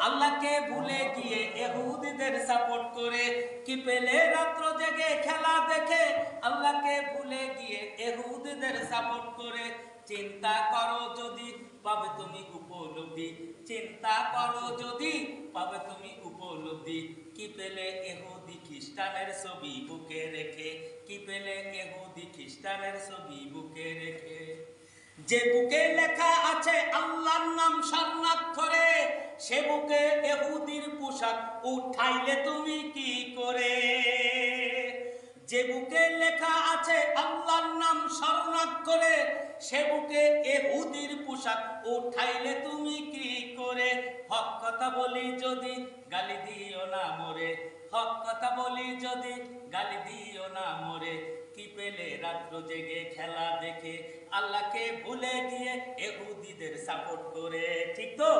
আল্লাহকে ভুলে গিয়ে ইহুদিদের সাপোর্ট করে। কি পেলে রাত্র জেগে খেলা দেখে, আল্লাহকে ভুলে গিয়ে ইহুদিদের সাপোর্ট করে। চিন্তা করো যদি পাবে তুমি উপলব্ধি, চিন্তা করো যদি পাবে তুমি উপলব্ধি। কি পেলে ইহুদি খ্রিস্টানের ছবি বুকে রেখে, কি পেলে ইহুদি খ্রিস্টানের ছবি বুকে রেখে। যে বুকে লেখা আছে আল্লাহর নাম স্বর্ণাক্ষরে, সে বুকে ইহুদির পোশাক উঠাইলে তুমি কি করে। যে বুকে লেখা আছে আল্লাহর নাম স্বর্ণাক্ষরে, সে বুকে ইহুদির পোশাক উঠাইলে তুমি কি করে। হক কথা বলি যদি গালি দিও না মোরে, হক কথা বলি যদি গালি দিও না মোরে। কি পেলে রাত্র জেগে খেলা দেখে, আল্লাহকে ভুলে গিয়ে ইহুদিদের সাপোর্ট করে। ঠিক তো?